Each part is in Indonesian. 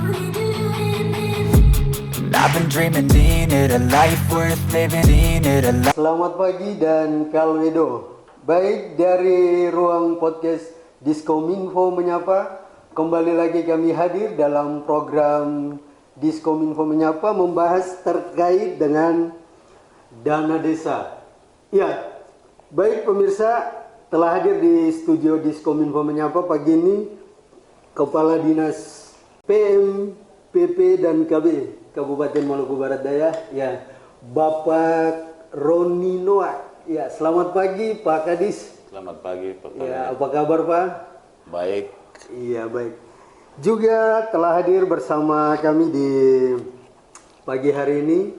I've been dreaming in it, a life worth living in it, a life. Selamat pagi dan Kalwedo. Baik, dari ruang podcast Diskominfo Menyapa, kembali lagi kami hadir dalam program Diskominfo Menyapa membahas terkait dengan dana desa. Ya, baik pemirsa, telah hadir di studio Diskominfo Menyapa pagi ini Kepala Dinas PM, PP dan KB Kabupaten Maluku Barat Daya, ya, Bapak Roni Noah. Ya, selamat pagi Pak Kadis. Selamat pagi Pak. Ya, apa kabar Pak? Baik. Iya, baik. Juga telah hadir bersama kami di pagi hari ini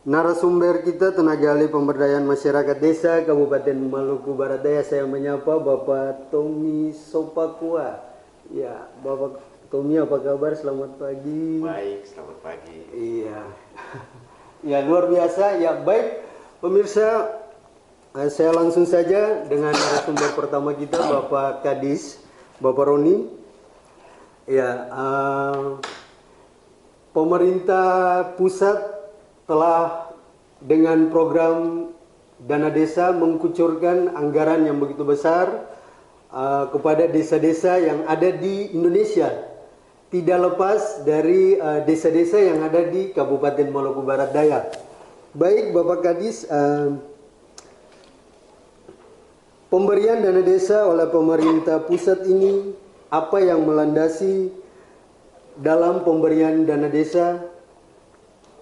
narasumber kita, tenaga ahli pemberdayaan masyarakat desa Kabupaten Maluku Barat Daya. Saya menyapa Bapak Tommy Sopakua. Ya, Bapak Tommy, apa kabar? Selamat pagi. Baik, selamat pagi. Iya. Ya, luar biasa. Ya, baik pemirsa, saya langsung saja dengan narasumber pertama kita, Bapak Kadis, Bapak Roni. Ya, pemerintah pusat telah dengan program dana desa mengkucurkan anggaran yang begitu besar kepada desa-desa yang ada di Indonesia. Tidak lepas dari desa-desa yang ada di Kabupaten Maluku Barat Daya. Baik Bapak Kadis, pemberian dana desa oleh pemerintah pusat ini, apa yang melandasi dalam pemberian dana desa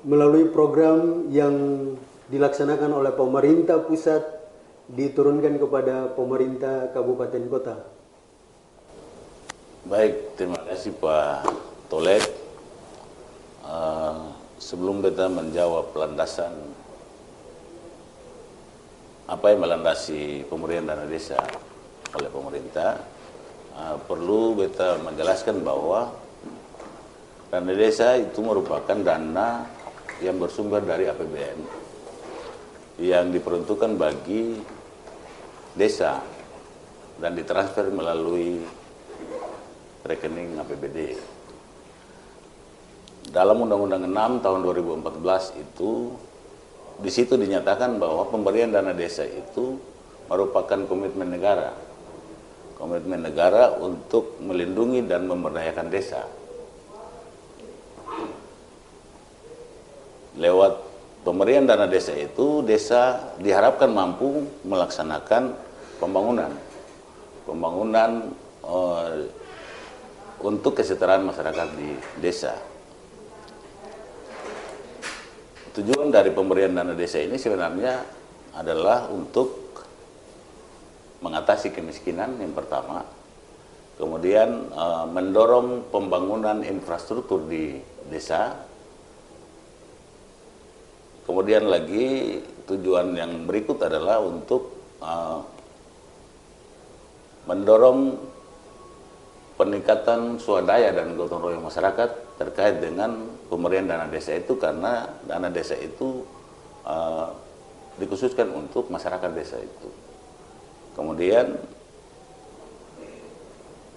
melalui program yang dilaksanakan oleh pemerintah pusat diturunkan kepada pemerintah kabupaten kota? Baik, terima kasih Pak Tolet. Sebelum kita menjawab landasan apa yang melandasi pemberian dana desa oleh pemerintah, perlu kita menjelaskan bahwa dana desa itu merupakan dana yang bersumber dari APBN yang diperuntukkan bagi desa dan ditransfer melalui rekening APBD. Dalam Undang-Undang 6 tahun 2014 itu, di situ dinyatakan bahwa pemberian dana desa itu merupakan komitmen negara. Komitmen negara untuk melindungi dan memberdayakan desa. Lewat pemberian dana desa itu, desa diharapkan mampu melaksanakan pembangunan untuk kesejahteraan masyarakat di desa. Tujuan dari pemberian dana desa ini sebenarnya adalah untuk mengatasi kemiskinan yang pertama, kemudian mendorong pembangunan infrastruktur di desa, kemudian lagi tujuan yang berikut adalah untuk mendorong peningkatan swadaya dan gotong royong masyarakat terkait dengan pemberian dana desa itu, karena dana desa itu dikhususkan untuk masyarakat desa itu. Kemudian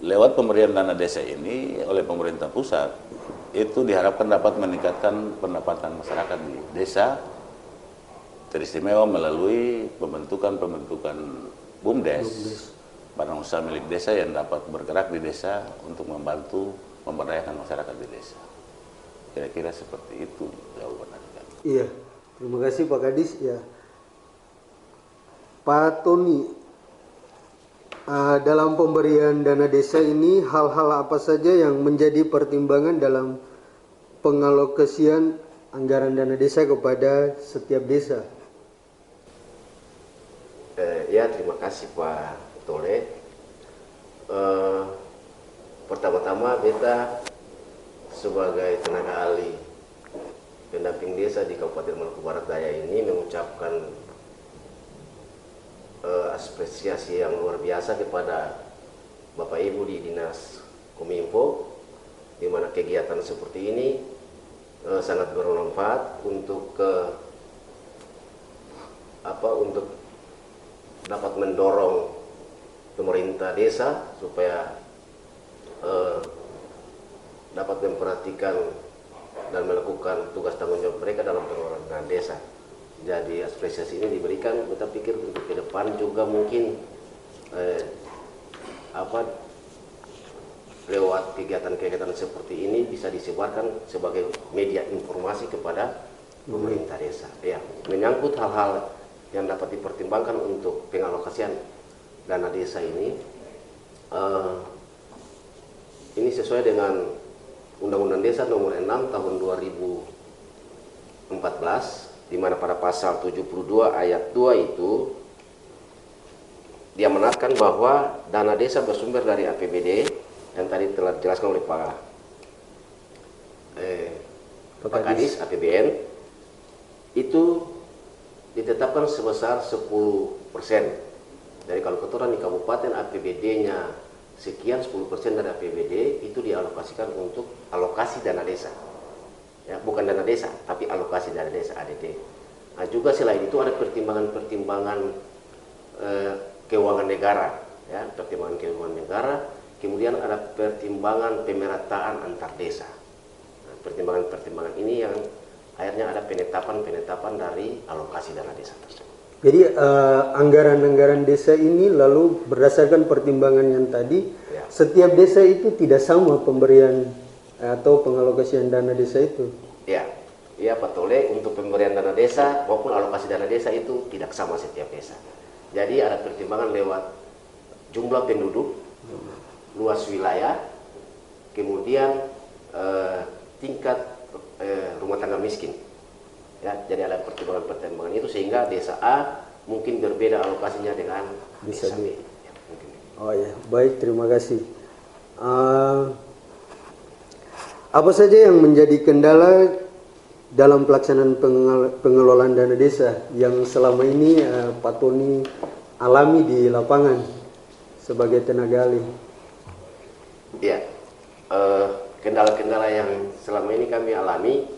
lewat pemberian dana desa ini oleh pemerintah pusat itu diharapkan dapat meningkatkan pendapatan masyarakat di desa, teristimewa melalui pembentukan BUMDes, badan usaha milik desa yang dapat bergerak di desa untuk membantu memberdayakan masyarakat di desa. Kira-kira seperti itu jawaban Anda. Iya, terima kasih Pak Kadis. Ya, Pak Tony, dalam pemberian dana desa ini hal-hal apa saja yang menjadi pertimbangan dalam pengalokasian anggaran dana desa kepada setiap desa? Ya, terima kasih Pak Tole. Pertama-tama beta sebagai tenaga ahli pendamping desa di Kabupaten Maluku Barat Daya ini mengucapkan apresiasi yang luar biasa kepada Bapak Ibu di Dinas Kominfo, di mana kegiatan seperti ini sangat bermanfaat untuk untuk dapat mendorong pemerintah desa supaya dapat memperhatikan dan melakukan tugas tanggung jawab mereka dalam pengelolaan dana desa. Jadi apresiasi ini diberikan, kita pikir untuk ke depan juga mungkin lewat kegiatan-kegiatan seperti ini bisa disebarkan sebagai media informasi kepada pemerintah desa. Ya, menyangkut hal-hal yang dapat dipertimbangkan untuk pengalokasian dana desa ini sesuai dengan Undang-Undang Desa Nomor 6 Tahun 2014, di mana pada pasal 72 ayat 2 itu dia menetapkan bahwa dana desa bersumber dari APBD yang tadi telah dijelaskan oleh Pak Kadis APBN itu ditetapkan sebesar 10%. Dari kalau keturunan di kabupaten APBD-nya sekian 10% dari APBD itu dialokasikan untuk alokasi dana desa. Ya, bukan dana desa, tapi alokasi dana desa ADD. Nah, juga selain itu ada pertimbangan-pertimbangan keuangan negara, ya, pertimbangan keuangan negara. Kemudian ada pertimbangan pemerataan antar desa. Nah, pertimbangan-pertimbangan ini yang akhirnya ada penetapan dari alokasi dana desa tersebut. Jadi anggaran-anggaran desa ini lalu berdasarkan pertimbangan yang tadi, Ya. setiap desa itu tidak sama pemberian atau pengalokasian dana desa itu. Ya, Pak Tole, untuk pemberian dana desa maupun alokasi dana desa itu tidak sama setiap desa. Jadi ada pertimbangan lewat jumlah penduduk, luas wilayah, kemudian tingkat rumah tangga miskin. Ya, jadi ada pertimbangan-pertimbangan itu sehingga desa A mungkin berbeda alokasinya dengan desa B. Ya, mungkin. Oh ya, baik, terima kasih. Apa saja yang menjadi kendala dalam pelaksanaan pengelolaan dana desa yang selama ini Pak Tony alami di lapangan sebagai tenaga ahli? Ya, kendala-kendala yang selama ini kami alami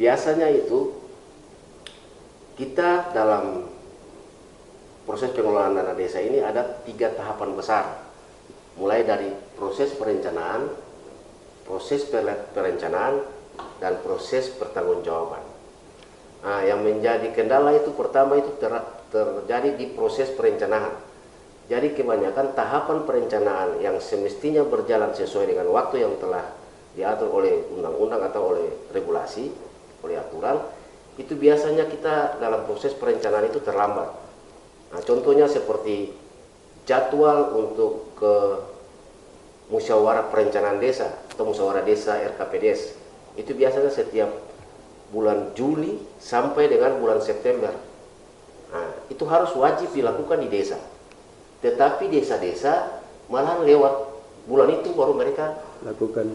biasanya itu kita dalam proses pengelolaan dana desa ini ada 3 tahapan besar, mulai dari proses perencanaan, dan proses pertanggungjawaban. Nah, yang menjadi kendala itu pertama itu terjadi di proses perencanaan. Jadi kebanyakan tahapan perencanaan yang semestinya berjalan sesuai dengan waktu yang telah diatur oleh undang-undang atau oleh regulasi, oleh aturan, itu biasanya kita dalam proses perencanaan itu terlambat. Nah, contohnya seperti jadwal untuk ke musyawarah perencanaan desa atau musyawarah desa RKPDS itu biasanya setiap bulan Juli sampai dengan bulan September. Nah, itu harus wajib dilakukan di desa. Tetapi desa-desa malahan lewat bulan itu baru mereka lakukan.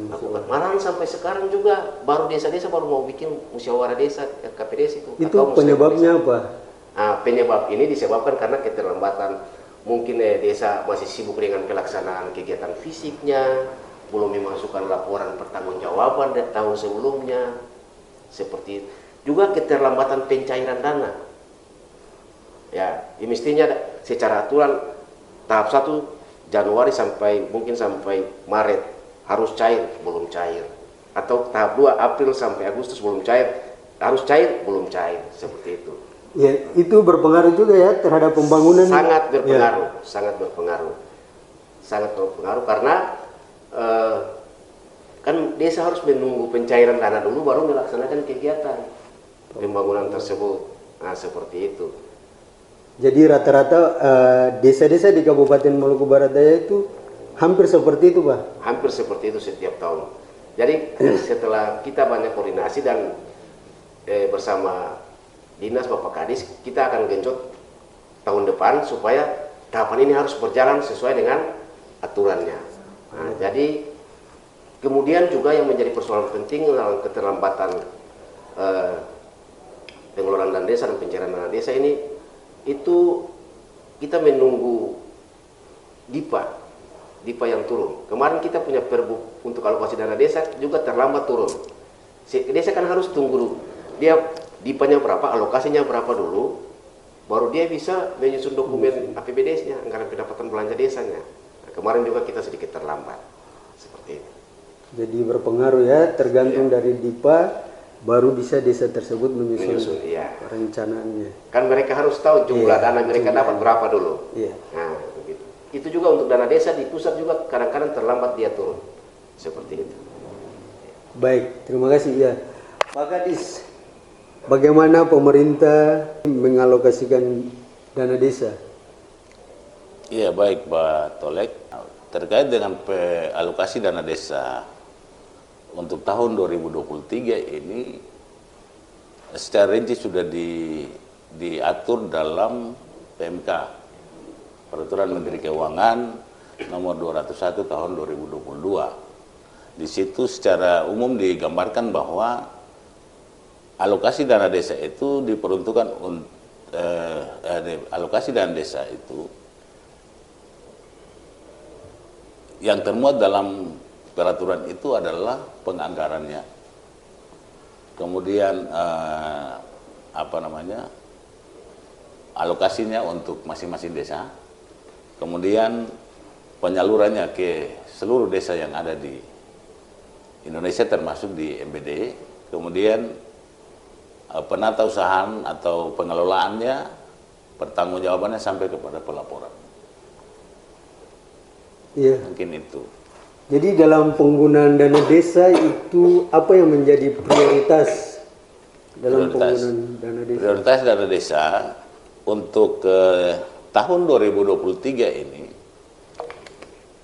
Malahan sampai sekarang juga baru desa-desa baru mau bikin musyawarah desa RKPDS itu. Itu penyebabnya apa? Nah, penyebab ini disebabkan karena keterlambatan. Mungkin desa masih sibuk dengan pelaksanaan kegiatan fisiknya, belum memasukkan laporan pertanggungjawaban dari tahun sebelumnya, seperti itu. Juga keterlambatan pencairan dana. Ya, mestinya secara aturan tahap 1 Januari sampai Maret harus cair, belum cair. Atau tahap 2 April sampai Agustus belum cair, harus cair, belum cair, seperti itu. Ya, itu berpengaruh juga ya terhadap pembangunan. Sangat berpengaruh, ya. sangat berpengaruh karena kan desa harus menunggu pencairan dana dulu baru melaksanakan kegiatan pembangunan tersebut. Nah, seperti itu. Jadi rata-rata desa-desa di Kabupaten Maluku Barat Daya itu hampir seperti itu, Pak? Hampir seperti itu setiap tahun. Jadi setelah kita banyak koordinasi dan bersama Dinas Bapak Kadis, kita akan genjot tahun depan supaya tahapan ini harus berjalan sesuai dengan aturannya. Nah, jadi kemudian juga yang menjadi persoalan penting dalam keterlambatan pengelolaan dana desa dan pencairan dana desa ini, itu kita menunggu DIPA yang turun. Kemarin kita punya perbu untuk alokasi dana desa juga terlambat turun. Desa kan harus tunggu dulu. Dia DIPA-nya berapa, alokasinya berapa dulu, baru dia bisa menyusun dokumen APBD-nya, anggaran pendapatan belanja desanya. Nah, kemarin juga kita sedikit terlambat, seperti itu. Jadi berpengaruh ya, tergantung dari DIPA baru bisa desa tersebut menyusun iya. perencanaannya. Kan mereka harus tahu jumlah dana mereka dapat berapa dulu. Iya. Nah, begitu. Itu juga untuk dana desa di pusat juga kadang-kadang terlambat dia turun. Seperti itu. Baik, terima kasih ya. Pak Kadis, bagaimana pemerintah mengalokasikan dana desa? Iya, baik Pak Tolek. Terkait dengan alokasi dana desa untuk tahun 2023 ini secara rinci sudah diatur dalam PMK, Peraturan Menteri Keuangan nomor 201 tahun 2022. Di situ secara umum digambarkan bahwa alokasi dana desa itu diperuntukkan alokasi dana desa itu yang termuat dalam peraturan itu adalah penganggarannya, kemudian alokasinya untuk masing-masing desa, kemudian penyalurannya ke seluruh desa yang ada di Indonesia termasuk di MBD, kemudian penata usahaan atau pengelolaannya, pertanggungjawabannya sampai kepada pelaporan. Iya. Mungkin itu. Jadi dalam penggunaan dana desa itu apa yang menjadi prioritas dalam penggunaan dana desa? Prioritas dana desa untuk tahun 2023 ini,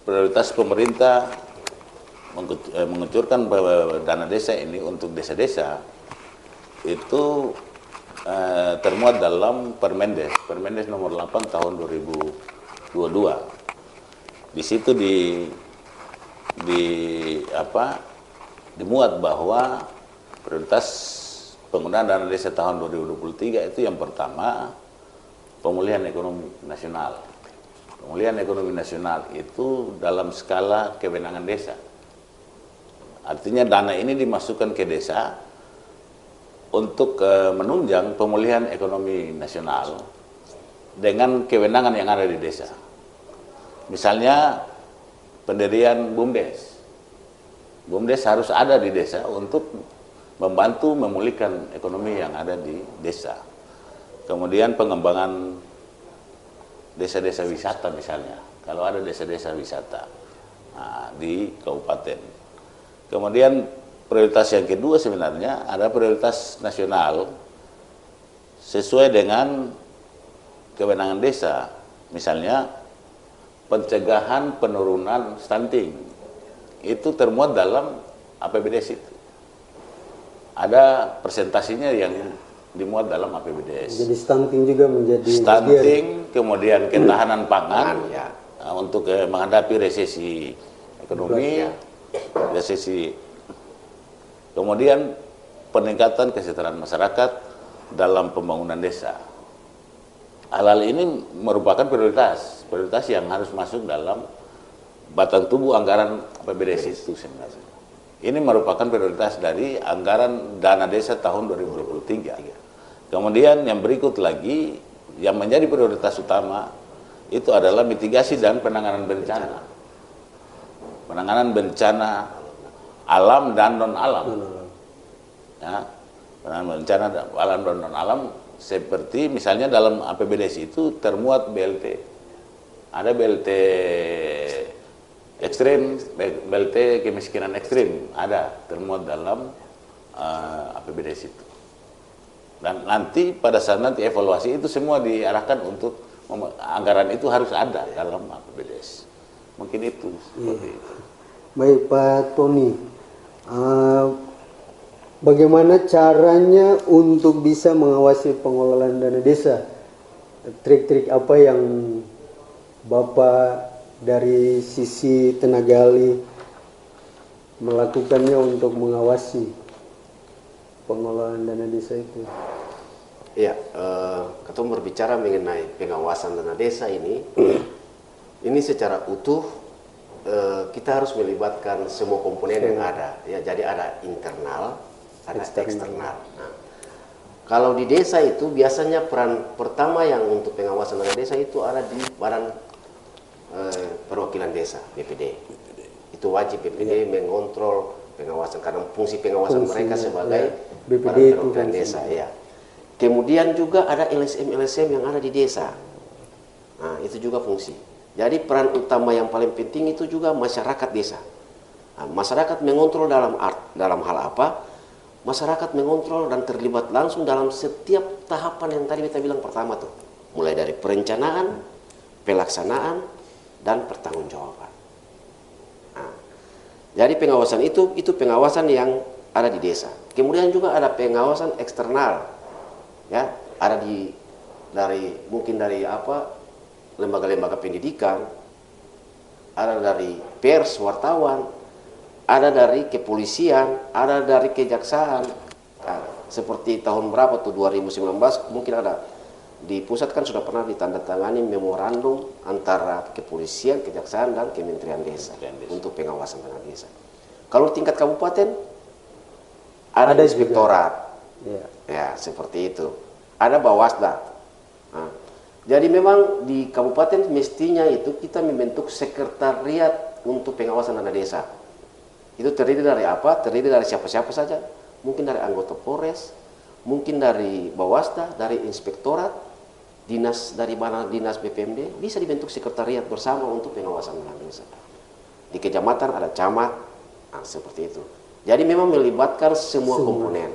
prioritas pemerintah mengucurkan dana desa ini untuk desa-desa itu termuat dalam Permendes nomor 8 tahun 2022. Di situ dimuat bahwa prioritas penggunaan dana desa tahun 2023 itu yang pertama pemulihan ekonomi nasional. Pemulihan ekonomi nasional itu dalam skala kewenangan desa. Artinya dana ini dimasukkan ke desa untuk menunjang pemulihan ekonomi nasional dengan kewenangan yang ada di desa. Misalnya pendirian BUMDes. BUMDes harus ada di desa untuk membantu memulihkan ekonomi yang ada di desa. Kemudian pengembangan desa-desa wisata misalnya, kalau ada desa-desa wisata di kabupaten. Kemudian prioritas yang kedua sebenarnya ada prioritas nasional sesuai dengan kewenangan desa. Misalnya pencegahan penurunan stunting itu termuat dalam APBDes itu. Ada presentasinya yang dimuat dalam APBDes. Jadi stunting juga menjadi stunting, kemudian ketahanan pangan ya. Untuk menghadapi resesi ekonomi, resesi. Kemudian peningkatan kesejahteraan masyarakat dalam pembangunan desa. Hal-hal ini merupakan prioritas yang harus masuk dalam batang tubuh anggaran APBDes itu sebenarnya. Ini merupakan prioritas dari anggaran dana desa tahun 2023. Kemudian yang berikut lagi yang menjadi prioritas utama itu adalah mitigasi dan penanganan bencana. Penanganan bencana alam dan non alam. Ya, penanganan bencana alam dan non alam. Seperti misalnya dalam APBDes itu termuat BLT. Ada BLT ekstrim, BLT kemiskinan ekstrim, ada termuat dalam APBDes itu. Dan nanti pada saat nanti evaluasi itu semua diarahkan untuk anggaran itu harus ada dalam APBDes. Mungkin itu. Seperti itu. Baik Pak Tony, bagaimana caranya untuk bisa mengawasi pengelolaan dana desa? Trik-trik apa yang Bapak dari sisi tenaga ahli melakukannya untuk mengawasi pengelolaan dana desa itu? Ya, ketua berbicara mengenai pengawasan dana desa ini secara utuh kita harus melibatkan semua komponen yang ada. Ya, jadi ada internal, ada eksternal. Nah, kalau di desa itu biasanya peran pertama yang untuk pengawasan dana desa itu ada di Badan Perwakilan Desa (BPD). itu wajib BPD mengontrol pengawasan, karena fungsi pengawasan mereka sebagai BPD para itu perwakilan kan desa ya. Kemudian juga ada LSM yang ada di desa. Nah, itu juga fungsi. Jadi peran utama yang paling penting itu juga masyarakat desa. Nah, masyarakat mengontrol dalam hal apa? Masyarakat mengontrol dan terlibat langsung dalam setiap tahapan yang tadi kita bilang pertama tuh. Mulai dari perencanaan, pelaksanaan, dan pertanggungjawaban. Nah, jadi pengawasan itu pengawasan yang ada di desa. Kemudian juga ada pengawasan eksternal, ya, ada mungkin dari lembaga-lembaga pendidikan, ada dari pers, wartawan, ada dari kepolisian, ada dari kejaksaan. Nah, seperti tahun berapa tuh 2019 mungkin ada di pusat kan sudah pernah ditandatangani memorandum antara kepolisian, kejaksaan, dan Kementerian Desa untuk pengawasan dana desa. Kalau tingkat kabupaten ada inspektorat, ya seperti itu. Ada Bawasda. Nah, jadi memang di kabupaten mestinya itu kita membentuk sekretariat untuk pengawasan dana desa. Itu terdiri dari apa? Terdiri dari siapa-siapa saja. Mungkin dari anggota Polres, mungkin dari Bawasda, dari inspektorat, dari mana dinas BPMD, bisa dibentuk sekretariat bersama untuk pengawasan dana desa. Di kecamatan ada camat, nah, seperti itu. Jadi memang melibatkan semua komponen,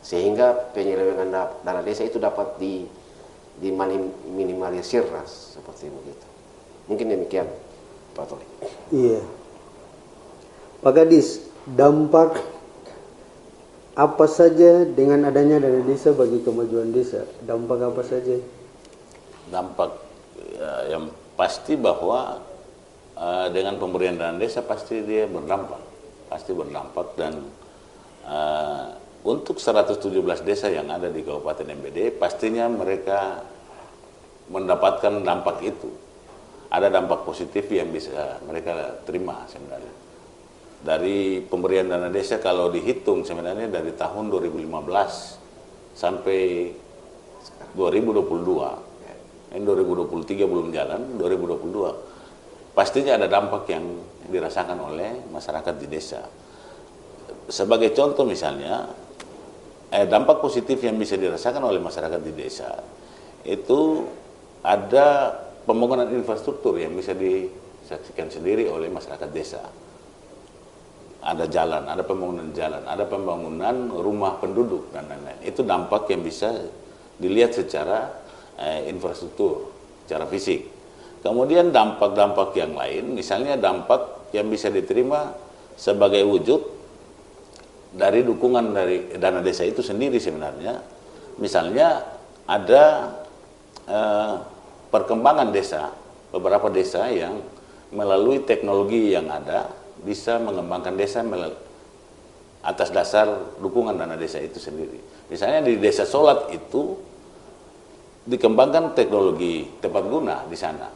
sehingga penyelewengan dana desa itu dapat diminimalisir seperti begitu. Mungkin demikian, Pak Toli. Iya. Pak Kadis, dampak apa saja dengan adanya dana desa bagi kemajuan desa? Dampak apa saja? Dampak yang pasti bahwa dengan pemberian dana desa pasti dia berdampak, dan untuk 117 desa yang ada di Kabupaten MBD pastinya mereka mendapatkan dampak itu. Ada dampak positif yang bisa mereka terima sebenarnya. Dari pemberian dana desa kalau dihitung sebenarnya dari tahun 2015 sampai 2022. Ini 2023 belum jalan, 2022 pastinya ada dampak yang dirasakan oleh masyarakat di desa. Sebagai contoh misalnya, dampak positif yang bisa dirasakan oleh masyarakat di desa itu ada pembangunan infrastruktur yang bisa disaksikan sendiri oleh masyarakat desa. Ada jalan, ada pembangunan jalan, ada pembangunan rumah penduduk dan lain-lain. Itu dampak yang bisa dilihat secara infrastruktur, secara fisik. Kemudian dampak-dampak yang lain, misalnya dampak yang bisa diterima sebagai wujud dari dukungan dari dana desa itu sendiri sebenarnya. Misalnya ada perkembangan desa, beberapa desa yang melalui teknologi yang ada bisa mengembangkan desa atas dasar dukungan dana desa itu sendiri. Misalnya di desa Solat itu dikembangkan teknologi tepat guna di sana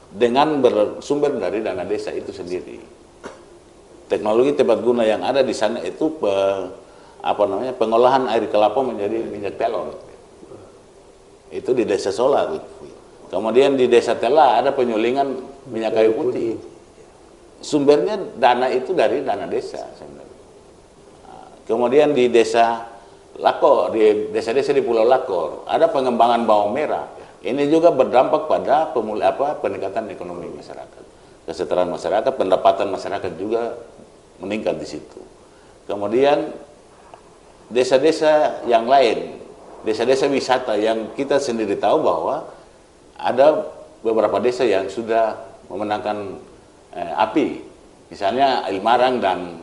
dengan bersumber dari dana desa itu sendiri. Teknologi tepat guna yang ada di sana itu pengolahan air kelapa menjadi minyak telon. Itu di desa Solat. Kemudian di desa Tela ada penyulingan minyak kayu putih. Sumbernya dana itu dari dana desa sebenarnya. Kemudian di desa Lakor, di desa-desa di Pulau Lakor ada pengembangan bawang merah. Ini juga berdampak pada peningkatan ekonomi masyarakat, kesejahteraan masyarakat, pendapatan masyarakat juga meningkat di situ. Kemudian desa-desa yang lain, desa-desa wisata yang kita sendiri tahu bahwa ada beberapa desa yang sudah memenangkan API, misalnya Ilmarang dan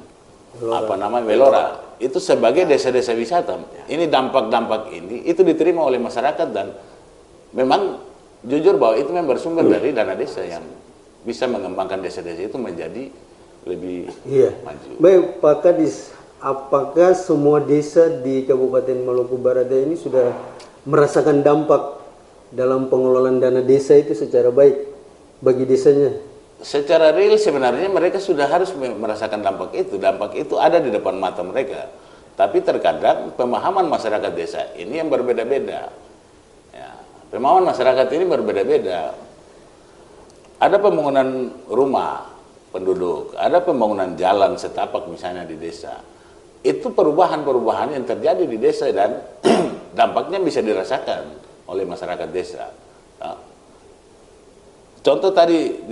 Welora. Itu sebagai desa-desa wisata. Ini dampak-dampak ini itu diterima oleh masyarakat dan memang jujur bahwa itu memang bersumber dari dana desa yang bisa mengembangkan desa-desa itu menjadi lebih maju. Baik Pak Kadis, apakah semua desa di Kabupaten Maluku Barat ini sudah merasakan dampak dalam pengelolaan dana desa itu secara baik bagi desanya? Secara real sebenarnya mereka sudah harus merasakan dampak itu. Dampak itu ada di depan mata mereka. Tapi terkadang pemahaman masyarakat desa ini yang berbeda-beda. Ya, pemahaman masyarakat ini berbeda-beda. Ada pembangunan rumah penduduk, ada pembangunan jalan setapak misalnya di desa. Itu perubahan-perubahan yang terjadi di desa dan dampaknya bisa dirasakan oleh masyarakat desa. Nah, contoh tadi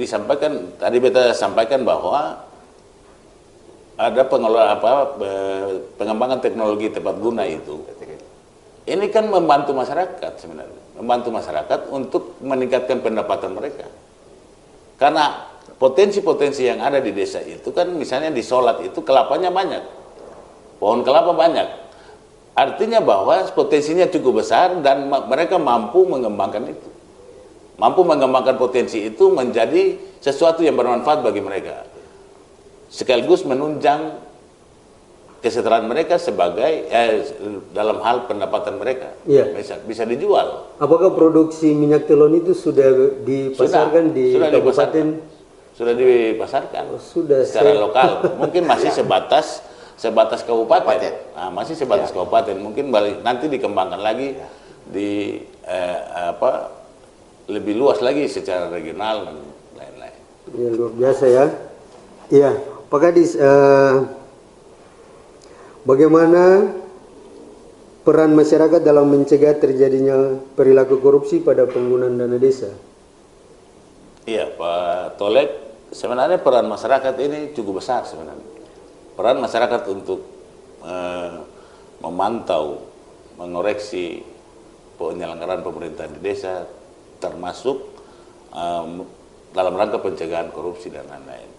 beta sampaikan bahwa ada pengembangan teknologi tepat guna itu. Ini kan membantu masyarakat sebenarnya, membantu masyarakat untuk meningkatkan pendapatan mereka. Karena potensi-potensi yang ada di desa itu kan misalnya di Solat itu kelapanya banyak, pohon kelapa banyak. Artinya bahwa potensinya cukup besar dan mereka mampu mengembangkan itu. Mampu mengembangkan potensi itu menjadi sesuatu yang bermanfaat bagi mereka. Sekaligus menunjang kesejahteraan mereka sebagai dalam hal pendapatan mereka. Iya. Bisa dijual. Apakah produksi minyak telon itu sudah dipasarkan di kabupaten? Sudah dipasarkan. Sudah secara lokal. Mungkin masih sebatas kabupaten. Nah, masih sebatas kabupaten. Mungkin nanti dikembangkan lagi di lebih luas lagi secara regional dan lain-lain. Ya, luar biasa ya. Iya, Pak Kadis, bagaimana peran masyarakat dalam mencegah terjadinya perilaku korupsi pada penggunaan dana desa? Iya, Pak Tolek, sebenarnya peran masyarakat ini cukup besar sebenarnya. Peran masyarakat untuk memantau, mengoreksi penyelenggaraan pemerintahan di desa, termasuk dalam rangka pencegahan korupsi dan lain-lain.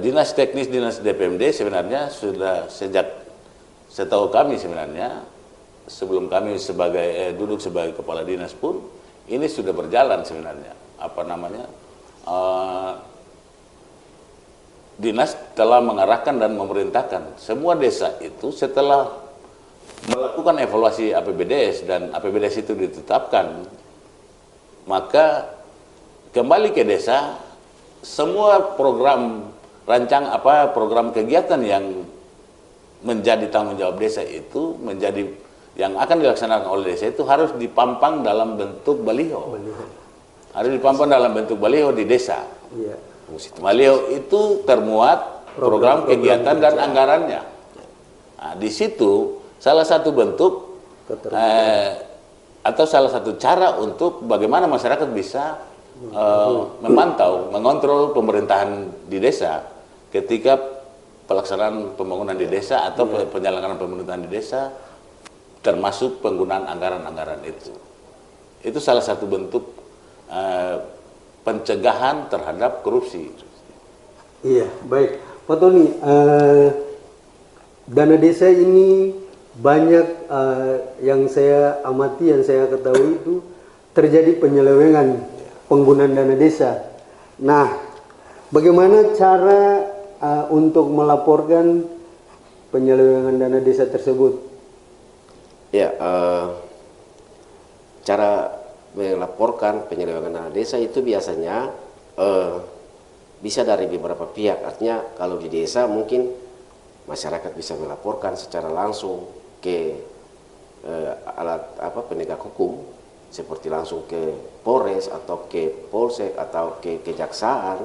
Dinas teknis, dinas DPMD sebenarnya sudah setahu kami sebenarnya, sebelum kami duduk sebagai kepala dinas pun, ini sudah berjalan sebenarnya. Dinas telah mengarahkan dan memerintahkan semua desa itu setelah melakukan evaluasi APBDes dan APBDes itu ditetapkan, maka kembali ke desa, semua program program kegiatan yang menjadi tanggung jawab desa itu yang akan dilaksanakan oleh desa itu harus dipampang dalam bentuk baliho. Harus dipampang dalam bentuk baliho di desa. Iya. Baliho itu termuat program kegiatan dan anggarannya. Nah, di situ salah satu bentuk atau salah satu cara untuk bagaimana masyarakat bisa memantau, mengontrol pemerintahan di desa ketika pelaksanaan pembangunan di desa atau penyelenggaraan pemerintahan di desa, termasuk penggunaan anggaran-anggaran itu. Itu salah satu bentuk pencegahan terhadap korupsi. Iya, baik. Pak Tony, dana desa ini banyak yang saya amati, yang saya ketahui itu terjadi penyelewengan penggunaan dana desa. Nah, bagaimana cara untuk melaporkan penyelewengan dana desa tersebut? Ya, cara melaporkan penyelewengan dana desa itu biasanya bisa dari beberapa pihak. Artinya kalau di desa mungkin masyarakat bisa melaporkan secara langsung ke penegak hukum, seperti langsung ke Polres atau ke Polsek atau ke kejaksaan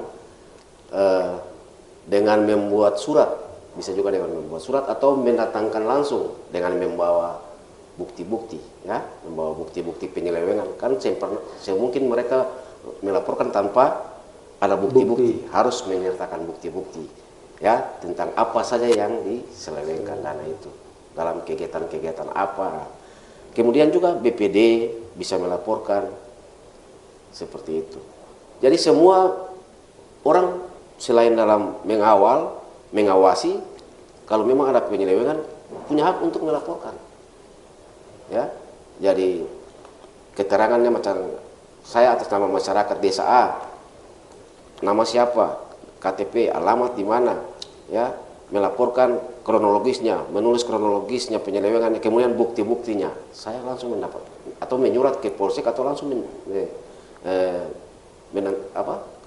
dengan membuat surat, bisa juga dengan membuat surat atau mendatangkan langsung dengan membawa bukti-bukti, ya, membawa bukti-bukti penyelewengan. Kan semungkin mereka melaporkan tanpa ada bukti-bukti, harus menyertakan bukti-bukti, ya, tentang apa saja yang diselewengkan dana itu dalam kegiatan-kegiatan apa. Kemudian juga BPD bisa melaporkan seperti itu. Jadi semua orang selain dalam mengawasi, kalau memang ada penyelewengan, punya hak untuk melaporkan. Ya, jadi keterangannya macam saya atas nama masyarakat desa A, nama siapa, KTP, alamat di mana, ya, melaporkan kronologisnya, menulis kronologisnya penyelewengan, kemudian bukti-buktinya, saya langsung mendapat atau menyurat ke Polsek atau langsung ke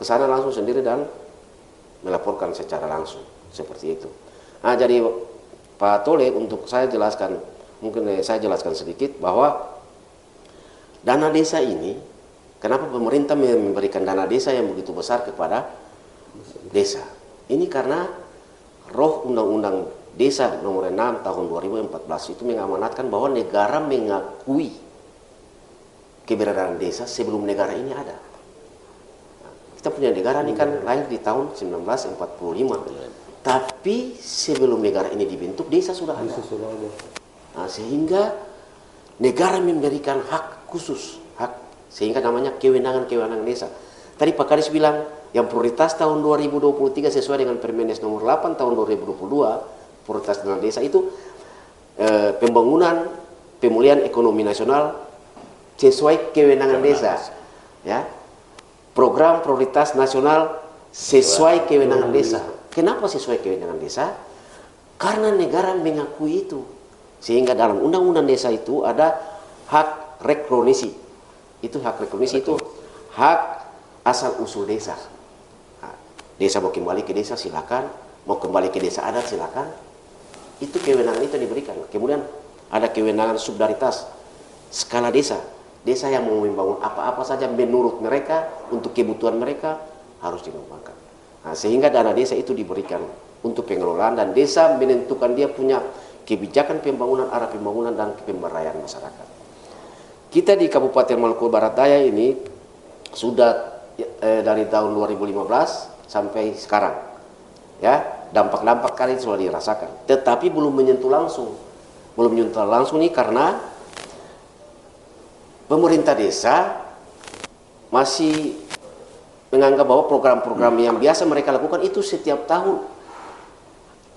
sana langsung sendiri dan melaporkan secara langsung seperti itu. Nah, jadi Pak Tole, untuk saya jelaskan, mungkin saya jelaskan sedikit bahwa dana desa ini, kenapa pemerintah memberikan dana desa yang begitu besar kepada desa. Ini karena roh Undang-Undang Desa nomor 6 tahun 2014 itu mengamanatkan bahwa negara mengakui keberadaan desa sebelum negara ini ada. Kita punya negara ini kan lahir di tahun 1945. Tapi sebelum negara ini dibentuk, desa sudah ada. Nah, sehingga negara memberikan hak khusus, sehingga namanya kewenangan-kewenangan desa. Tadi Pak Kadis bilang yang prioritas tahun 2023 sesuai dengan Permenes nomor 8 tahun 2022, prioritas dana desa itu pembangunan, pemulihan ekonomi nasional sesuai kewenangan desa, ya. Program prioritas nasional sesuai kewenangan desa. Kenapa sesuai kewenangan desa? Karena negara mengakui itu. Sehingga dalam undang-undang desa itu ada hak reklamasi. Itu hak reklamasi itu hak asal usul desa. Nah, desa mau kembali ke desa silakan, mau kembali ke desa adat silakan. Itu kewenangan itu diberikan. Kemudian ada kewenangan subsidiaritas skala desa. Desa yang mau membangun apa-apa saja menurut mereka untuk kebutuhan mereka harus dikembangkan. Nah, sehingga dana desa itu diberikan untuk pengelolaan dan desa menentukan dia punya kebijakan pembangunan, arah pembangunan dan pemberdayaan masyarakat. Kita di Kabupaten Maluku Barat Daya ini sudah dari tahun 2015 sampai sekarang, ya dampak-dampak kali sudah dirasakan. Tetapi belum menyentuh langsung nih karena pemerintah desa masih menganggap bahwa program-program yang biasa mereka lakukan itu setiap tahun.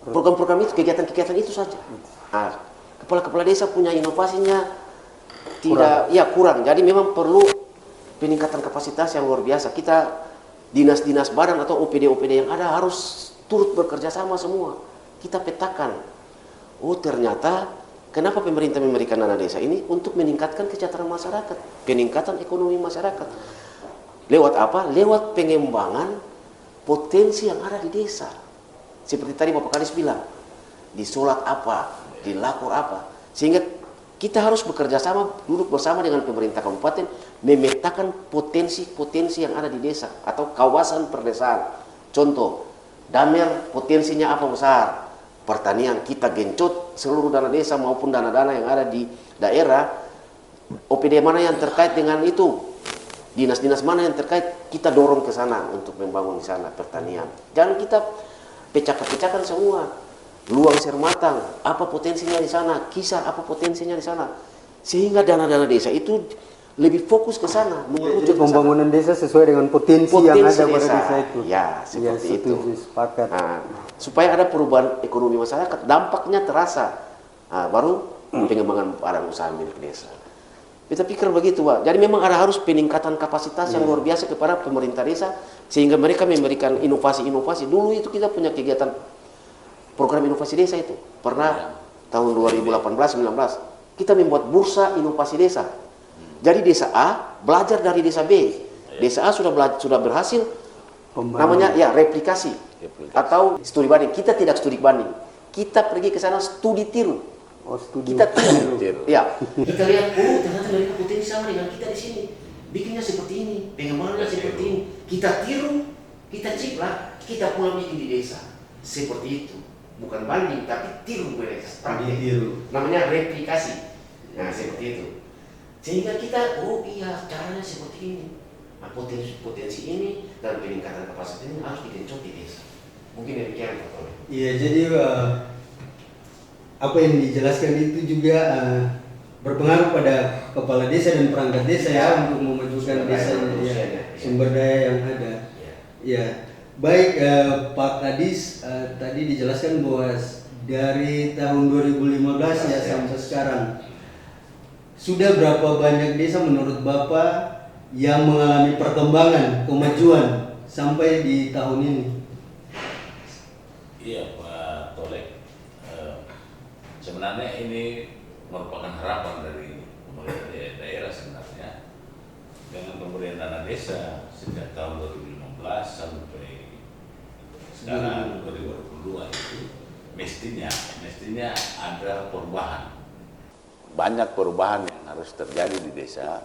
Program-program itu, kegiatan-kegiatan itu saja. Nah, kepala-kepala desa punya inovasinya kurang. Jadi memang perlu peningkatan kapasitas yang luar biasa. Kita dinas-dinas badan atau OPD-OPD yang ada harus turut bekerja sama semua. Kita petakan. Oh ternyata kenapa pemerintah memberikan dana desa ini untuk meningkatkan kesejahteraan masyarakat, peningkatan ekonomi masyarakat. Lewat apa? Lewat pengembangan potensi yang ada di desa. Seperti tadi Bapak Kadis bilang, di sholat apa, di lakor apa. Sehingga kita harus bekerja sama, duduk bersama dengan pemerintah kabupaten, memetakan potensi-potensi yang ada di desa atau kawasan perdesaan. Contoh, Damer potensinya apa besar? Pertanian kita gencot seluruh dana desa maupun dana-dana yang ada di daerah. OPD mana yang terkait dengan itu? Dinas-dinas mana yang terkait, kita dorong ke sana untuk membangun di sana pertanian. Jangan kita pecahkan semua. Luang Sermatang, apa potensinya di sana? Kisar, apa potensinya di sana? Sehingga dana-dana desa itu lebih fokus ke sana, mengerucut pembangunan desa sesuai dengan potensi yang ada pada desa itu. Ya, seperti itu. Sepakat. Nah, supaya ada perubahan ekonomi masyarakat, dampaknya terasa. Nah, baru pengembangan badan usaha milik desa. Kita pikir begitu, Pak. Jadi memang harus peningkatan kapasitas yang luar biasa kepada pemerintah desa sehingga mereka memberikan inovasi-inovasi. Dulu itu kita punya kegiatan program inovasi desa itu. Pernah tahun 2018-19 kita membuat bursa inovasi desa. Jadi desa A belajar dari desa B. Desa A sudah berhasil namanya ya replikasi atau studi banding. Kita tidak studi banding. Kita pergi ke sana studi tiru. Kita tiru. Ya. Kita lihat, ternyata mereka potensi sama dengan kita di sini. Bikinnya seperti ini, pengembangannya seperti ini. Kita tiru, kita ciplak, kita pulang bikin di desa. Seperti itu. Bukan banding, tapi tiru mereka. Namanya replikasi. Nah, seperti itu. Sehingga kita, caranya seperti ini. Nah, potensi ini dan peningkatan kapasitas ini harus digencot di desa. Mungkin demikian, Pak Tony. Iya, jadi apa yang dijelaskan itu juga berpengaruh pada kepala desa dan perangkat desa ya untuk memajukan desanya, sumber daya yang ada. Ya, baik Pak Kadis, tadi dijelaskan bahwa dari tahun 2015 ya sampai sekarang sudah berapa banyak desa menurut Bapak yang mengalami perkembangan, kemajuan sampai di tahun ini? Iya Pak Tolek. Sebenarnya ini merupakan harapan dari pemerintah daerah sebenarnya dengan pemberian dana desa sejak tahun 2015 sampai sekarang 2022 itu mestinya ada perubahan. Banyak perubahan yang harus terjadi di desa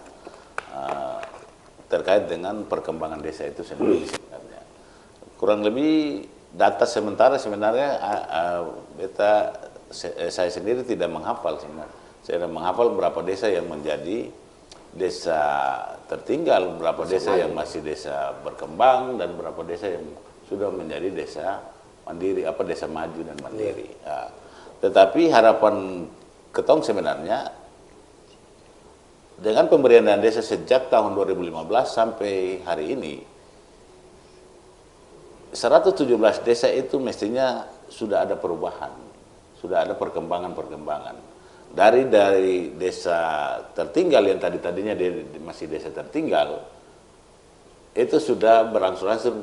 terkait dengan perkembangan desa itu sendiri sebenarnya. kurang lebih data sementara sebenarnya saya sendiri tidak menghafal sebenarnya. Saya tidak menghafal berapa desa yang menjadi desa tertinggal, berapa desa yang masih desa berkembang, dan berapa desa yang sudah menjadi desa mandiri, desa maju dan mandiri. Ya. Tetapi harapan ketong sebenarnya dengan pemberian dana desa sejak tahun 2015 sampai hari ini, 117 desa itu mestinya sudah ada perubahan, sudah ada perkembangan-perkembangan. Dari desa tertinggal yang tadinya masih desa tertinggal, itu sudah berangsur-angsur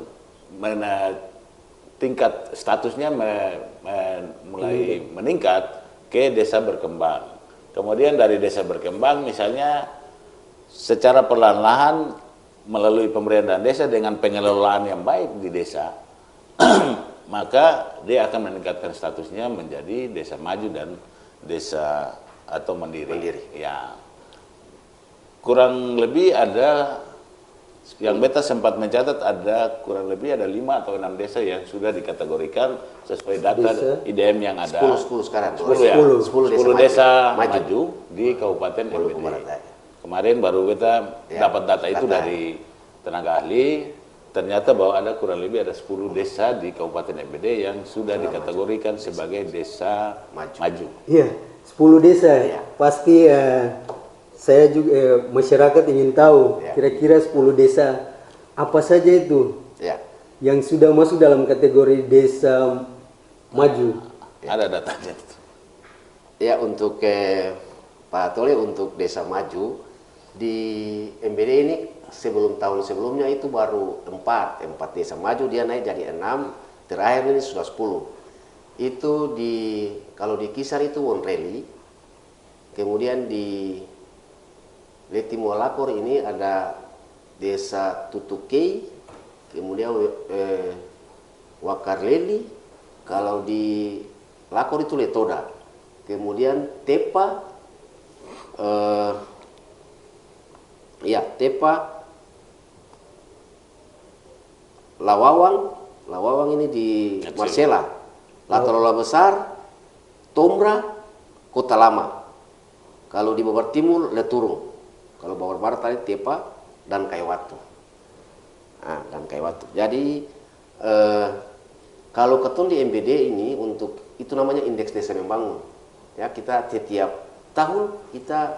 tingkat statusnya mulai meningkat ke desa berkembang. Kemudian dari desa berkembang misalnya secara perlahan-lahan melalui pemberian dana desa dengan pengelolaan yang baik di desa, maka dia akan meningkatkan statusnya menjadi desa maju dan desa atau mandiri. Ya, kurang lebih ada yang beta sempat mencatat ada kurang lebih ada 5 atau 6 desa yang sudah dikategorikan sesuai data IDM yang ada. 10 sekarang. 10 desa maju di Kabupaten MBD. Kemarin baru kita dapat data itu dari tenaga ahli. Ternyata bahwa ada kurang lebih ada 10 desa di Kabupaten MBD yang sudah dikategorikan sebagai desa maju. Iya, 10 desa. Pasti saya juga masyarakat ingin tahu kira-kira 10 desa apa saja itu yang sudah masuk dalam kategori desa maju. Ada datanya. Ya, untuk Pak Tole, untuk desa maju di MBD ini sebelum tahun sebelumnya itu baru 4 desa maju, dia naik jadi 6, terakhir ini sudah 10. Itu kalau di Kisar itu Wonreli, kemudian di Letimualakor ini ada desa Tutukei, kemudian Wakarleli, kalau di Lakor itu Letoda, kemudian Tepa, Tepa, Lawawang ini di Marsela, Latalola Besar, Tombra, Kota Lama. Kalau di Babar Timur, Leturung. Kalau Babar Barat tadi Tepa dan Kaiwatu. Dan Kaiwatu. Jadi kalau ketun di MBD ini untuk itu namanya indeks desa membangun. Ya, kita setiap tahun kita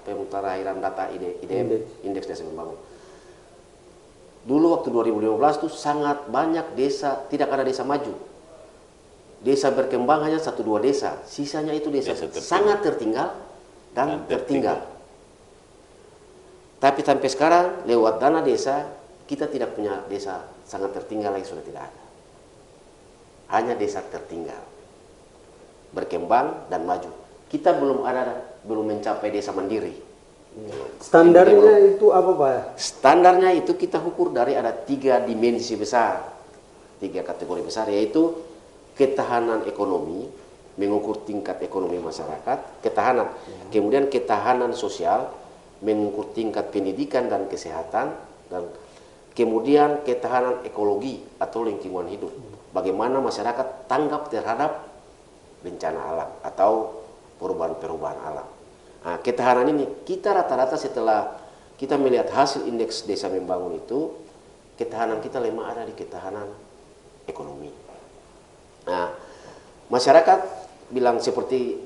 pemutakhiran data IDM, indeks desa membangun. Dulu waktu 2015 itu sangat banyak desa, tidak ada desa maju. Desa berkembang hanya 1-2 desa, sisanya itu desa sangat tertinggal dan tertinggal. Tapi sampai sekarang lewat dana desa kita tidak punya desa sangat tertinggal lagi, sudah tidak ada. Hanya desa tertinggal, berkembang dan maju. Kita belum mencapai desa mandiri. Standarnya itu apa Pak? Standarnya itu kita ukur dari ada 3 dimensi besar, 3 kategori besar, yaitu ketahanan ekonomi, mengukur tingkat ekonomi masyarakat, ketahanan, kemudian ketahanan sosial, mengukur tingkat pendidikan dan kesehatan, dan kemudian ketahanan ekologi atau lingkungan hidup, bagaimana masyarakat tanggap terhadap bencana alam atau perubahan-perubahan alam. Nah, ketahanan ini kita rata-rata setelah kita melihat hasil indeks desa membangun itu, ketahanan kita lemah ada di ketahanan ekonomi. Nah, masyarakat bilang seperti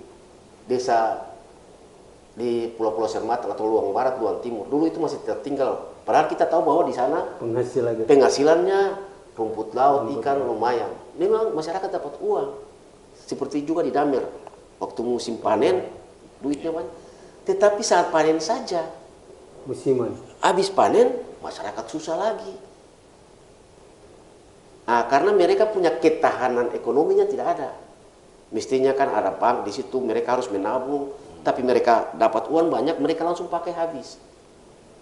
desa di Pulau-Pulau Sermatang atau Luang Barat, Luang Timur, dulu itu masih tertinggal. Padahal kita tahu bahwa di sana penghasilannya rumput laut, ikan lumayan. Memang masyarakat dapat uang. Seperti juga di Damer, waktu musim panen duitnya banyak. Tetapi saat panen saja, musiman, habis panen masyarakat susah lagi. Nah, karena mereka punya ketahanan ekonominya tidak ada. Mestinya kan ada bank di situ, mereka harus menabung, tapi mereka dapat uang banyak, mereka langsung pakai habis.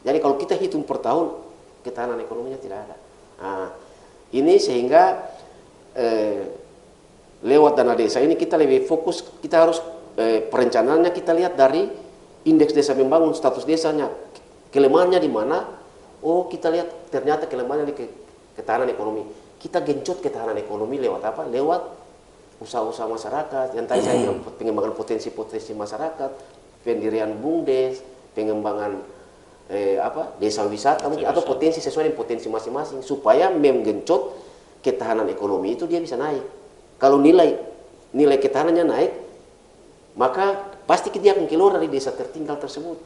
Jadi kalau kita hitung per tahun, ketahanan ekonominya tidak ada. Nah, ini sehingga lewat dana desa ini kita lebih fokus, kita harus perencanaannya kita lihat dari indeks desa membangun, status desanya, kelemahannya di mana. Oh, kita lihat ternyata kelemahannya di ketahanan ekonomi. kita genjot ketahanan ekonomi lewat apa? Lewat usaha-usaha masyarakat yang tadi saya bilang, pengembangan potensi-potensi masyarakat, pendirian BUMDes, pengembangan desa wisata mungkin, atau potensi sesuai dengan potensi masing-masing supaya menggenjot ketahanan ekonomi itu dia bisa naik. Kalau nilai ketahanannya naik, maka pasti dia akan keluar dari desa tertinggal tersebut.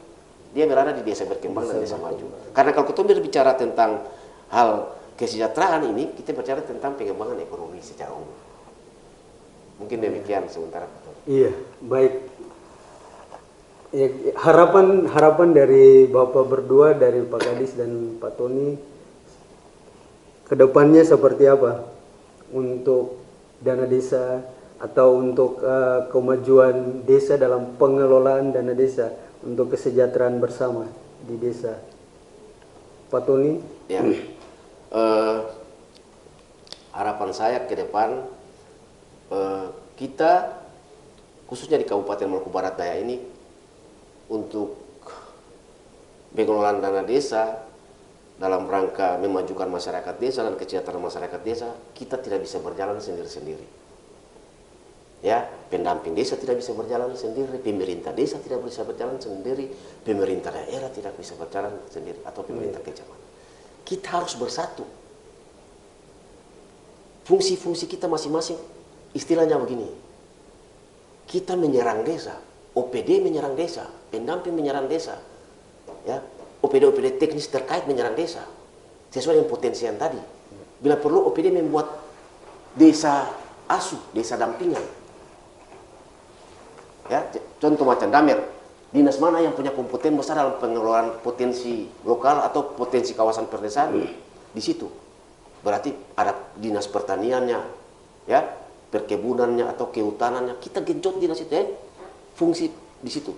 Dia berada di desa berkembang dan desa maju. Karena kalau kita berbicara tentang hal kesejahteraan ini, kita bicara tentang pengembangan ekonomi secara umum. Mungkin demikian sementara. Iya, baik. Ya, harapan dari Bapak berdua, dari Pak Kadis dan Pak Tony, kedepannya seperti apa untuk dana desa atau untuk kemajuan desa dalam pengelolaan dana desa untuk kesejahteraan bersama di desa. Pak Tony? Ya, harapan saya ke depan kita khususnya di Kabupaten Maluku Barat Daya ini untuk pengelolaan dana desa dalam rangka memajukan masyarakat desa dan kesejahteraan masyarakat desa, kita tidak bisa berjalan sendiri-sendiri. Ya, pendamping desa tidak bisa berjalan sendiri, pemerintah desa tidak bisa berjalan sendiri, pemerintah daerah tidak bisa berjalan sendiri, atau pemerintah kecamatan. Kita harus bersatu. Fungsi-fungsi kita masing-masing, istilahnya begini, kita menyerang desa, OPD menyerang desa, pendamping menyerang desa, ya, OPD teknis terkait menyerang desa, sesuai dengan potensi yang tadi. Bila perlu OPD membuat desa asuh, desa dampingan. Ya, contoh macam Damer, dinas mana yang punya kompeten besar dalam pengelolaan potensi lokal atau potensi kawasan perdesaan, di situ. Berarti ada dinas pertaniannya, ya, perkebunannya atau kehutanannya, kita genjot dinas itu, fungsi di situ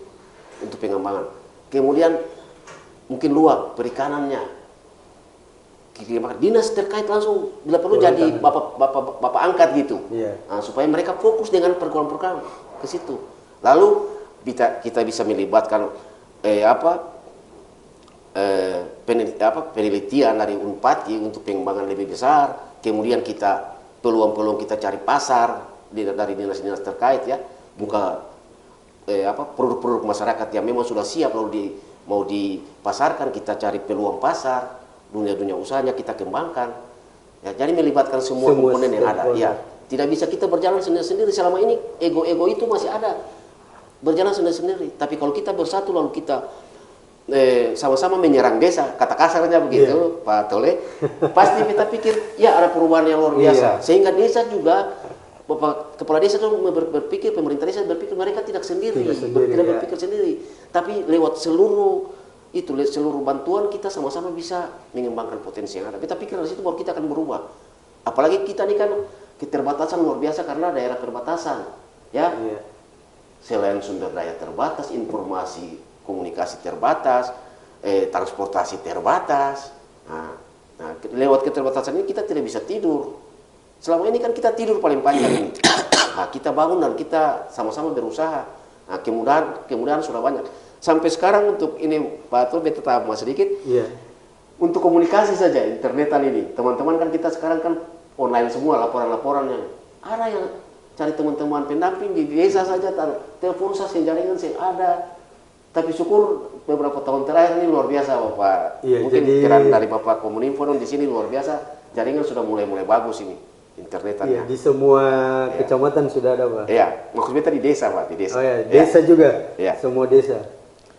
untuk pengembangan. Kemudian mungkin luang perikanannya, dinas terkait langsung bila perlu jadi bapak angkat gitu, nah, supaya mereka fokus dengan program-program ke situ. Lalu kita bisa melibatkan penelitian dari Unpad untuk pengembangan lebih besar. Kemudian kita peluang-peluang kita cari pasar dari dinas-dinas terkait, ya, buka produk-produk masyarakat yang memang sudah siap lalu mau dipasarkan, kita cari peluang pasar, dunia usahanya kita kembangkan, ya, jadi melibatkan semua komponen yang ada, ya. Tidak bisa kita berjalan sendiri-sendiri. Selama ini ego-ego itu masih ada, berjalan sendiri-sendiri. Tapi kalau kita bersatu lalu kita sama-sama menyerang desa, kata kasarnya begitu, Pak Tole, pasti kita pikir ya ada perubahan yang luar biasa. Sehingga desa juga, Bapak Kepala Desa itu berpikir, pemerintah desa berpikir mereka tidak sendiri, tidak berpikir sendiri, tapi lewat seluruh bantuan kita sama-sama bisa mengembangkan potensi yang ada. Kita pikir dari situ baru kita akan berubah. Apalagi kita ini kan keterbatasan luar biasa karena daerah perbatasan, ya. Selain sumber daya terbatas, informasi komunikasi terbatas, transportasi terbatas. Nah, lewat keterbatasan ini kita tidak bisa tidur. Selama ini kan kita tidur paling panjang ini. Nah, kita bangun dan kita sama-sama berusaha. Nah, kemudahan sudah banyak. Sampai sekarang untuk ini Pak Tol, beta tambah sedikit. Untuk komunikasi saja internetan ini, teman-teman kan kita sekarang kan online semua laporan-laporannya. Ada yang cari teman-teman pendamping di desa saja, telepon saya jaringan saya ada. Tapi syukur beberapa tahun terakhir ini luar biasa Bapak. Mungkin peran dari Bapak Komuninfo di sini luar biasa. Jaringan sudah mulai bagus ini internetannya. Di semua kecamatan sudah ada Pak. Iya, maksudnya di desa Pak, di desa. Oh ya, desa juga. Semua desa.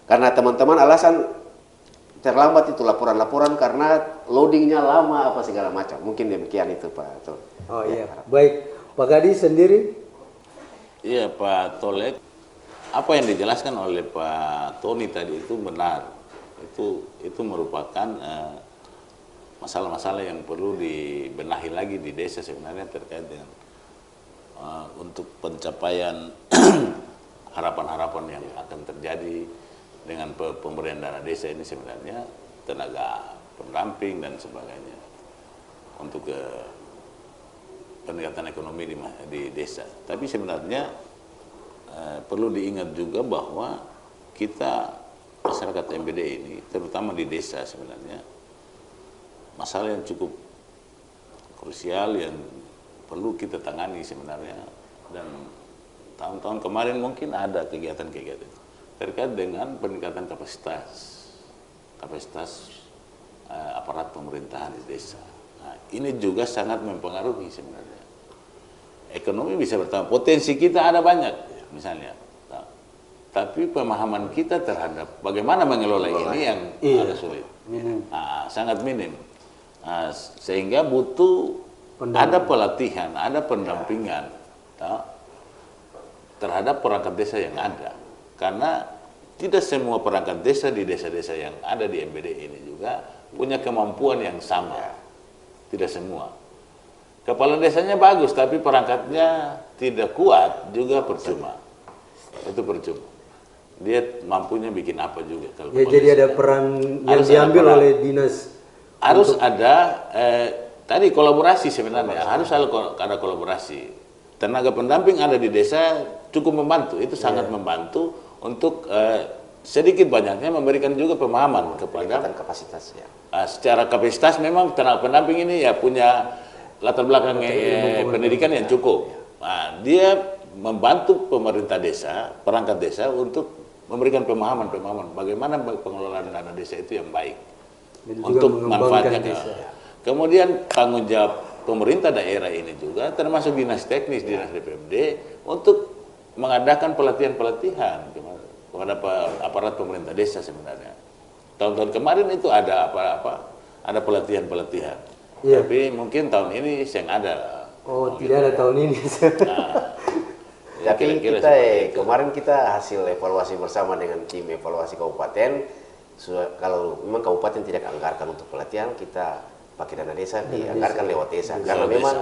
Karena teman-teman alasan terlambat itu laporan-laporan karena loadingnya lama apa segala macam. Mungkin demikian itu Pak. Oh iya, baik. Pak Kadis sendiri? Iya Pak Tolek, apa yang dijelaskan oleh Pak Tony tadi itu benar. Itu merupakan masalah-masalah yang perlu dibenahi lagi di desa sebenarnya terkait dengan untuk pencapaian harapan-harapan yang akan terjadi dengan pemberian dana desa ini sebenarnya tenaga pendamping dan sebagainya untuk peningkatan ekonomi di desa. Tapi sebenarnya perlu diingat juga bahwa kita masyarakat MBD ini terutama di desa sebenarnya masalah yang cukup krusial yang perlu kita tangani sebenarnya. Dan tahun-tahun kemarin mungkin ada kegiatan-kegiatan terkait dengan peningkatan kapasitas aparat pemerintahan di desa. Nah, ini juga sangat mempengaruhi sebenarnya. Ekonomi bisa bertambah, potensi kita ada banyak misalnya. Nah, tapi pemahaman kita terhadap bagaimana mengelola ini yang agak sulit. Nah, sangat minim. Nah, sehingga butuh ada pelatihan, ada pendampingan terhadap perangkat desa yang ada. Karena tidak semua perangkat desa di desa-desa yang ada di MBD ini juga punya kemampuan yang sama. Tidak semua. Kepala desanya bagus, tapi perangkatnya tidak kuat, juga percuma. Itu percuma. Dia mampunya bikin apa juga. Kalau Ya, jadi ada peran yang diambil oleh dinas. Harus ada, tadi kolaborasi sebenarnya, harus ada kolaborasi. Tenaga pendamping ada di desa cukup membantu, itu sangat membantu untuk sedikit banyaknya memberikan juga pemahaman kepada kapasitas ya. Secara kapasitas memang tenaga pendamping ini ya punya latar belakang pendidikan yang cukup. Nah, dia membantu pemerintah desa, perangkat desa untuk memberikan pemahaman bagaimana pengelolaan dana desa itu yang baik untuk manfaatnya. Kemudian tanggung jawab pemerintah daerah ini juga termasuk dinas teknis, dinas DPMD untuk mengadakan pelatihan-pelatihan kepada aparat pemerintah desa sebenarnya. Tahun-tahun kemarin itu ada ada pelatihan-pelatihan. Iya. Tapi mungkin tahun ini yang ada. Oh, tidak ada tahun ini. Tapi kita kemarin kita hasil evaluasi bersama dengan tim evaluasi kabupaten. Kalau memang kabupaten tidak anggarkan untuk pelatihan, kita pakai dana desa dianggarkan lewat desa. Karena memang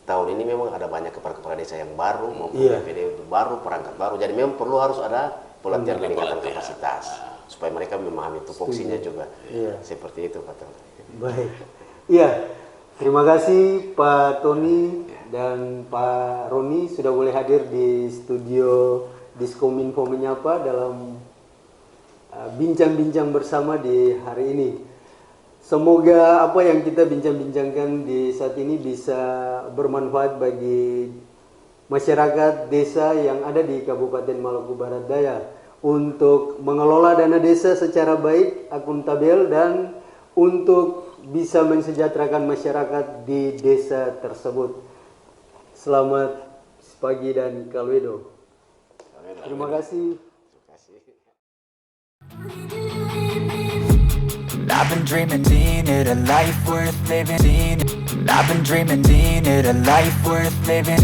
tahun ini memang ada banyak kepala desa yang baru maupun DPD baru, perangkat baru. Jadi memang harus ada pelatihan peningkatan kapasitas supaya mereka memahami tupoksinya juga. Seperti itu, Pak Tony. Baik. Iya. Terima kasih Pak Tony dan Pak Roni sudah boleh hadir di studio Diskominfo Menyapa dalam bincang-bincang bersama di hari ini. Semoga apa yang kita bincang-bincangkan di saat ini bisa bermanfaat bagi masyarakat desa yang ada di Kabupaten Maluku Barat Daya untuk mengelola dana desa secara baik, akuntabel, dan untuk bisa mensejahterakan masyarakat di desa tersebut. Selamat pagi dan kalwedo. Terima kasih. I've been dreaming, seeing it, a life worth living. I've been dreaming, seeing it, a life worth living.